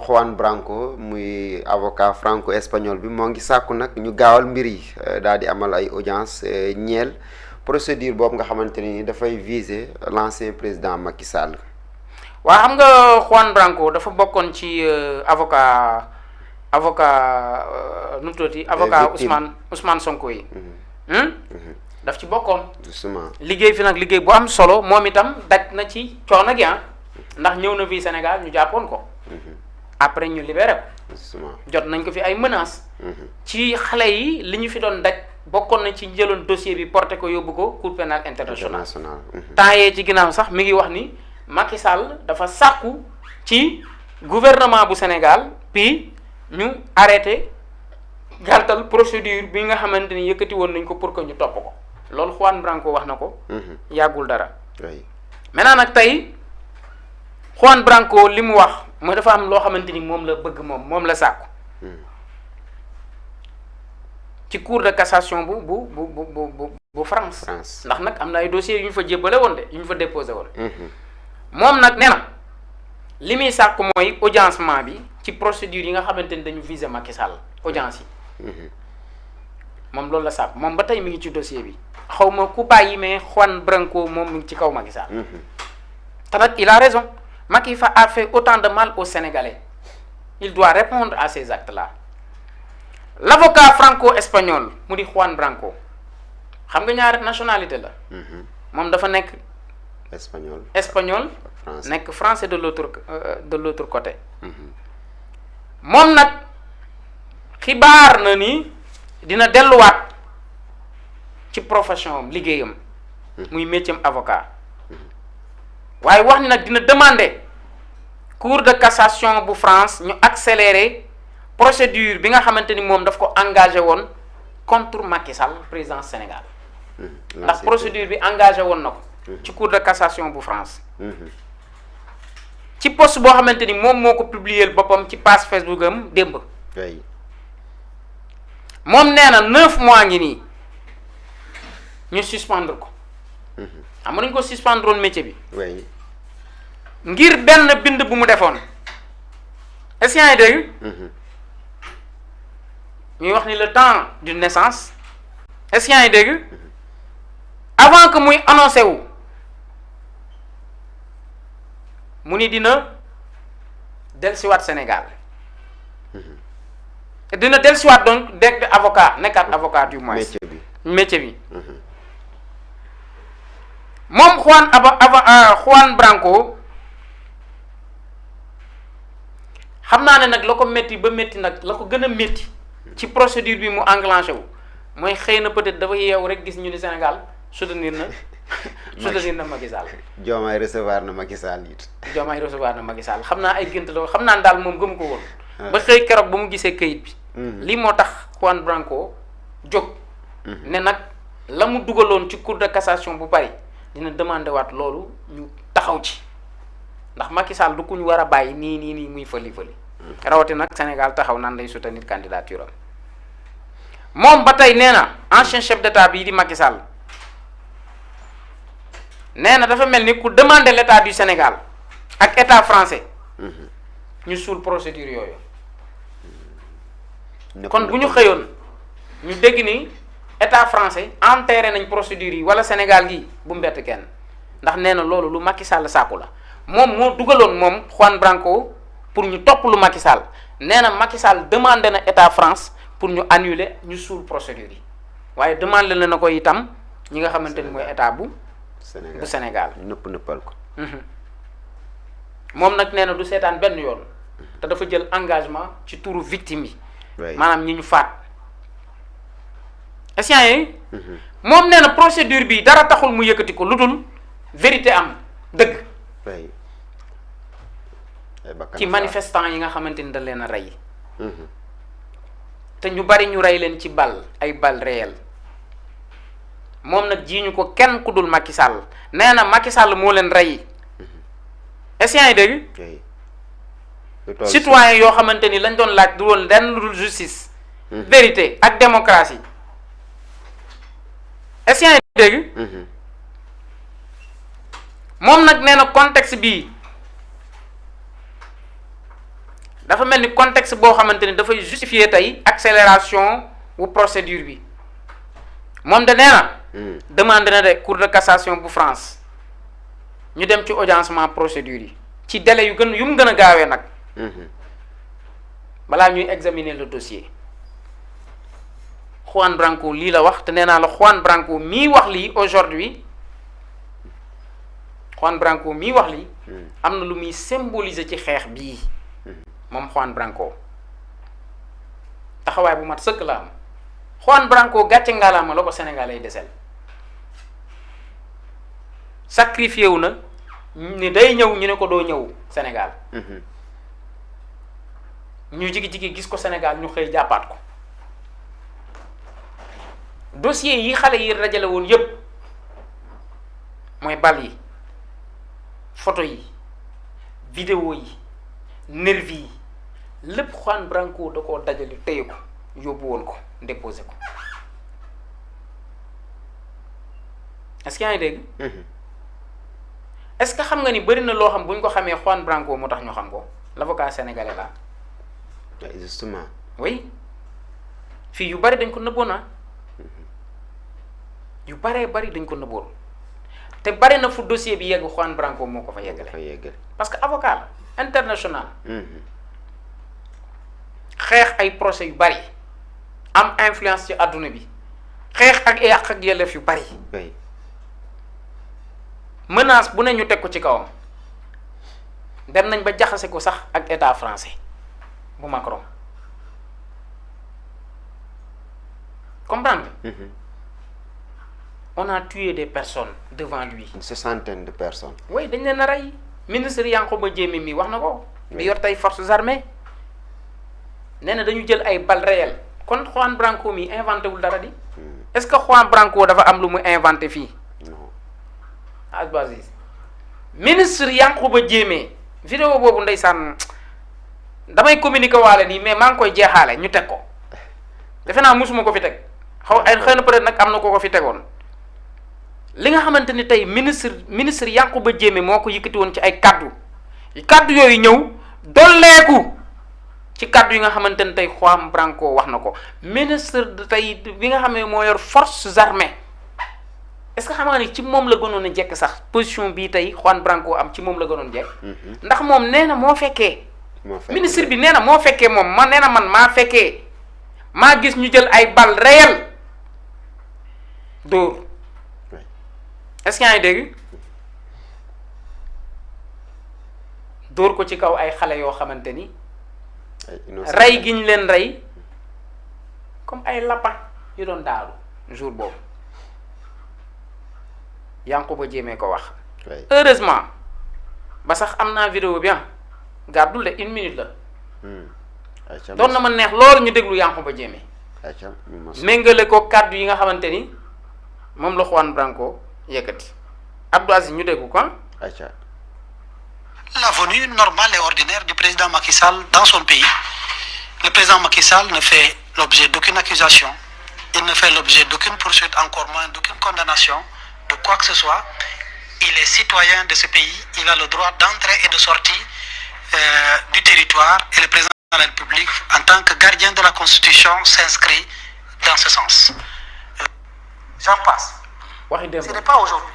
Juan Branco muy avocat franco-espagnol bi moo ngi sàkku nag ñu gaawal mbir yi daal di amal ay audience ñeel procédure boobu nga xamante ni dafay viser l'ancien président Macky Sall. waa xam nga Juan Branco dafa bokkoon ci avocat nu mu tuddati avocat Ousmane Sonko yi. daf ci bokkoon. justement liggéey fi nag liggéey bu am solo moom itam daj na ci coono gi ndax ñëw na fii Sénégal ñu jàppoon ko. après ñu libéré ko. justement jot nañ ko fi ay menaces. ci xale yi li ñu fi doon daj bokkoon na ci jëloon dossier bi porté ko yóbbu ko Cour pénale internationale. temps yee ci ginnaaw sax mi ngi wax ni Macky Sall dafa sàkku ci gouvernement bu Sénégal puis ñu arrêté gàttal procédure bi nga xamante ni yëkkati woon nañ ko pour que ñu topp ko loolu Juan Branco wax na ko. yàggul dara. maintenant nag tey Juan Branco li mu wax mooy dafa am loo xamante ni moom la bëgg moom la sàkku ci cour de cassation bu France. ndax nag am na ay dossiers yu ñu fa jébbale woon de yu ñu fa déposé woon. moom nag nee na li muy sàkku mooy audiencement bi ci procédure yi nga xamante ni dañu viser Macky Sall audience yi. moom loolu la sàkku moom ba tey mi ngi ci dossier bi xaw ma ku bàyyi mais Juan Branco moom mi ngi ci kaw Macky Sall. te nag il a raison Macky a fait autant de mal aux Sénégalais il doit répondre à ces actes-là. L'avocat franco-espagnol mu di Juan Branco xam nga ñaari nationalité la. moom dafa nekk. espagnol nekk français de l'autre côté. moom nag xibaar na ni dina delluwaat ci profession am liggéeyam. muy métier am avocat. waaye wax ni nag dina demander cour de cassation bu France ñu accélérer procédure bi nga xamante ni moom daf ko engagé woon contre Macky Sall président Sénégal. ndax procédure bi engagé woon na ko. ci cour de cassation bu France. ci post boo xamante ni moom moo ko publier boppam ci page Facebook am démb. moom nee na 9 mois ngi nii ñu suspendre ko. xam nga nañu ko suspendre woon métier bi. ngir benn bind bu mu defoon. est-ce que yaa ngi dégg. ñuy wax ni le temps d'une naissance. est-ce que yaa ngi dégg. avant que muy annoncé wu mu ni dina dellusiwaat Sénégal. dina dellusiwaat donc nekk avocat nekkaat avocat du moins. métier bi. moom Juan Branco xam naa ne nag la ko métti ba métti nag la ko gën a métti ci procédure bi mu enclenché wu mooy xëy na peut-être dafa yeewu rek gis ñu ni Sénégal soutenir na Macky Sall. Diomaye recevoir na Macky Sall it. Diomaye recevoir na Macky Sall xam naa ay gént la xam naa ne daal moom gëmu ko woon. ba xëy keroog ba mu gisee këyit bi. lii moo tax Juan Branco jóg. ne nag la mu dugaloon ci cour de cassation bu Paris dina demandé waat loolu ñu taxaw ci ndax Macky Sall du ku ñu war a bàyyi nii muy fëli. rawati nag Sénégal taxaw naan lay soutenir candidature am moom ba tey nee na ancien chef d'état bii di Macky Sall nee na dafa mel ni ku demander l'état du Sénégal ak état français ñu suul procédure yooyu. kon bu ñu xëyoon ñu dégg ni état français enterré nañ procédure yi wala Sénégal gi bu mbett kenn ndax nee na loolu lu Macky Sall sàkku la moom moo dugaloon moom Juan Branco pour ñu topp lu Macky Sall nee na Macky Sall demandé na état France pour ñu annuler ñu suul procédure yi waaye demandé na ko itam ñi nga xamante ni mooy état bu Sénégal nëppal ko. moom nag nee na du seetaan benn yoon te dafa jël engagement ci turu victime yi. maanaam ñi ñu faat. est-ce que moom nee na procédure bi dara taxul mu yëkkati ko lu dul vérité am dëgg. ci manifestant yi nga xamante ni da leen a rey. te ñu bari ñu rey leen ci ay bal réel moom nag jiiñu ko kenn ku dul Macky Sall nee na Macky Sall moo leen rey. est-ce que yaa ngi dégg. citoyen yoo xamante ni lañ doon laaj du woon lenn lu dul justice. vérité ak démocratie. est-ce que yaa ngi dégg. moom nag nee na contexte bii dafa mel ni contexte boo xamante ni dafay justifier tey accélération wu procédure bi moom de nee na demandé na de cour de cassation bu France ñu dem ci audiencement procédure yi ci délai yu mu gën a gaawee nag balaa ñuy examiner le dossier. Juan Branco lii la wax te nee naa la Juan Branco mii wax lii aujourd'hui Juan Branco mii wax lii am na lu muy symboliser ci xeex bii moom Juan Branco taxawaay bu mat sëkk la am Juan Branco gàcce ngalaama la ko Sénégal ay desel sacrifié wu na ni day ñëw ñu ne ko doo ñëw Sénégal ñu jigi-jigi gis ko Sénégal ñu xëy jàppaat ko dossier yi xale yi dajale woon yépp mooy bal yi photo yi vidéo yi nervi yi lépp Juan Branco da koo dajale téye ko yóbbu woon ko déposé ko est-ce que yaa ngi dégg est-ce que xam nga ni bëri na loo xam bu ñu ko xamee Juan Branco moo tax ñu xam ko l'avocat sénégalais là justement oui fii yu bari dañ ko nëbboon yu baree bari dañ ko nëbboon te bari na fu dossier bi yegg Juan Branco moo ko fa yeggale parce que avocat la international xeex ay procès yu bari am influence ci àdduna bi xeex ak yàq ak yelleef yu bari menace bu ne ñu teg ko ci kawam dem nañ ba jaxase ko sax ak état français bu Macron comprendre on a tué des personnes devant lui. une soixantaine de personnes. oui dañ leen a rey ministre Yankhoba Diémé mi wax na ko. bi yor tey forces armées nee na dañu jël ay balles réelles kon Juan Branco mi inventé wul dara di. est-ce que Juan Branco dafa am lu mu inventé fii. non. Aziz ministre Yankhoba Diémé vidéo boobu ndeysaan damay communiquer waale nii mais maa ngi koy jeexaale ñu teg ko defe naa musuma ko fi teg xaw ay xëy na peut-être nag am na ko fi tegoon. li nga xamante ni tey ministre Yankhoba Diémé moo ko yëkkati woon ci ay kaddu yooyu ñëw dolleeku ci kaddu yi nga xamante ni tey Juan Branco wax na ko ministre de tey bi nga xam ne moo yor forces armées est-ce que xam nga ni ci moom la gënoon a jekk sax position bii tey Juan Branco am ci moom la gënoon jekk ndax moom nee na moo fekkee ministre bi nee na moo fekkee moom nee na man maa fekkee maa gis ñu jël ay balles réelles dóor est-ce que yaa ngi dégg dóor ko ci kaw ay xale yoo xamante ni rey gi ñu leen rey comme ay lapin yu doon daalu jour boobu Yankhoba Diémé ko wax heureusement ba sax am naa vidéo bi gàddul de 1 minute la doon na ma neex loolu ñu déglu Yankhoba Diémé méngale ko kàddu yi nga xamante ni moom la Juan Branco yëkkati Abdou Aziz ñu dégg ko. La venue normale et ordinaire du président Macky Sall dans son pays. Le président Macky Sall ne fait l'objet d'aucune accusation, il ne fait l'objet d'aucune poursuite, encore moins d'aucune condamnation de quoi que ce soit. Il est citoyen de ce pays, il a le droit d'entrée et de sortie du territoire et le président de la République, en tant que gardien de la Constitution, s'inscrit dans ce sens. J'en passe. Ce n'est pas aujourd'hui.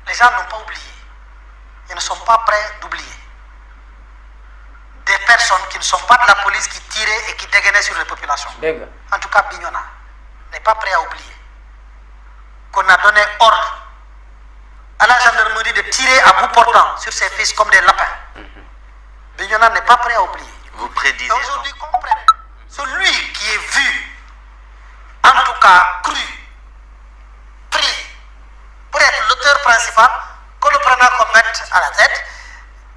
Les gens n'ont pas oublié. Ils ne sont pas prêts d'oublier. Des personnes qui ne sont pas de la police qui tiraient et qui dégainaient sur les populations. En tout cas, Bignona n'est pas prêt à oublier qu'on a donné ordre à la gendarmerie de tirer à bout portant sur ses fils comme des lapins. Bignona n'est pas prêt à oublier. Vous prédisez. Aujourd'hui, comprenez. Celui qui est vu, en tout cas cru, pris pour être l'auteur principal, qu'on le prenne comme maître à la tête,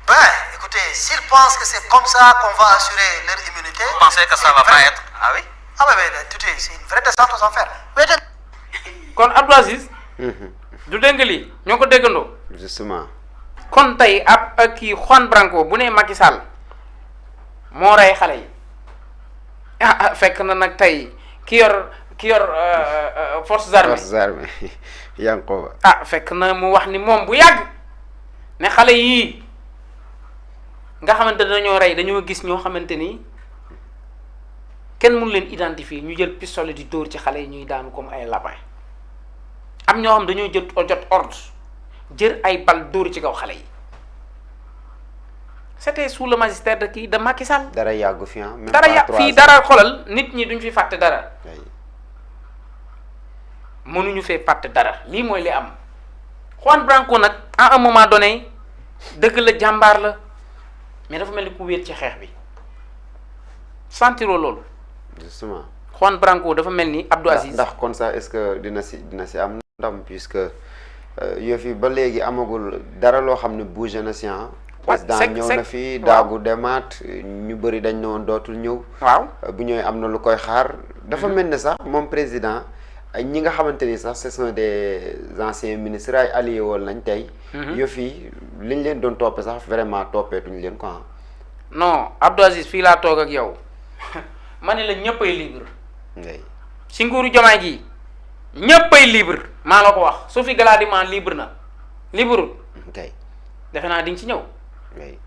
ben, écoutez, s'ils pensent que c'est comme ça qu'on va assurer leur immunité... Vous pensez que ça va pas être... Ah oui? Ah oui, écoutez, c'est une vraie descente aux enfers. kon Abdou Aziz du dégg lii ñoo ko déggandoo justement kon tey ab kii Juan Branco bu ne Macky Sall moo rey xale yi fekk na nag tey ki yor forces armées Yankhoba fekk na mu wax ni moom bu yàgg ne xale yii nga xamante ne dañoo rey dañoo gis ñoo xamante ni kenn mënu leen identifier ñu jël pistolet di dóor ci xale yi ñuy daanu comme ay lapin am ñoo xam dañoo jot ordre jël ay bal dóor ci kaw xale yi c'était sous le magistère de kii de Macky Sall. dara yàggu fi ah. même dara pas yàgg 3 fii ans. dara xolal nit ñi duñ fi fàtte dara. Ay. mënuñu fee fàtte dara lii mooy li am Juan Branco nag à un moment donné dëgg la jàmbaar la mais dafa mel ni ku wéet ci xeex bi sentiroo loolu justement. Juan Branco dafa mel ni Abdou Aziz. ndax kon ça est-ce que dina si am ndam puisque yëf yi ba léegi amagul dara loo xam ne bougé na si ah. président ñëw na fi daagu demaat ñu bëri dañ ne woon dootul ñëw. waaw bu ñëwee am na lu koy xaar. dafa mel ne sax moom président ñi nga xamante ni sax ce sont des anciens ministres ay alliés woon lañ tey. yëf yi liñ leen doon toppee sax vraiment toppeetuñ leen quoi. non Abdou Aziz fii laa toog ak yow ma ne la ñëppay libre. ngay si nguuru Diomaye gi ñëppay libre maa la ko wax Sophie Gladima libre na libre kay defe naa di nga ci ñëw. ngay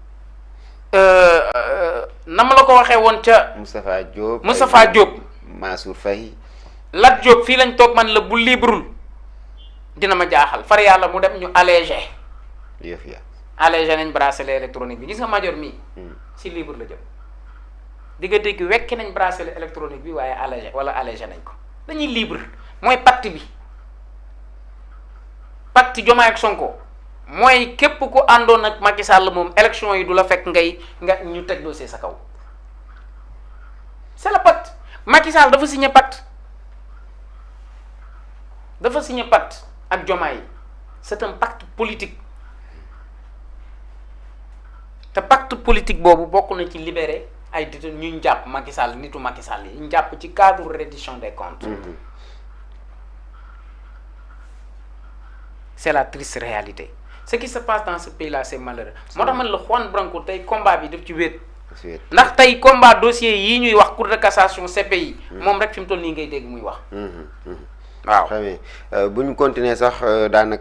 na ma la ko waxee woon ca Moustapha Diop Mansour Faye Lat Diop fii lañ toog man la bu libreul dina ma jaaxal far yàlla mu dem ñu allégé yëf ya allégé nañ bracelet électronique bi gis nga major mii si libre la jëm diggante gi wekki nañ bracelet électronique bi waaye allégé nañ ko dañuy libre mooy pacte bi pacte Diomaye ak Sonko mooy képp ku àndoon ak Macky Sall moom élection yi du la fekk nga ñu teg dossier sa kaw c'est le pacte Macky Sall dafa signé pacte ak Diomaye c'est un pacte politique te pacte politique boobu bokk na ci libéré ay détenus ñu jàpp Macky Sall nitu Macky Sall yi ñu jàpp ci cadre reddition des comptes. C'est la triste réalité ce qui se passe dans ce pays là c'est malheureux moo tax man la Juan Branco tey combat bi daf ci wéet ndax tey combat dossier yii ñuy wax cour de cassation CPI moom rek fi mu toll nii ngay dégg muy wax waaw bu ñu continuer sax daanaka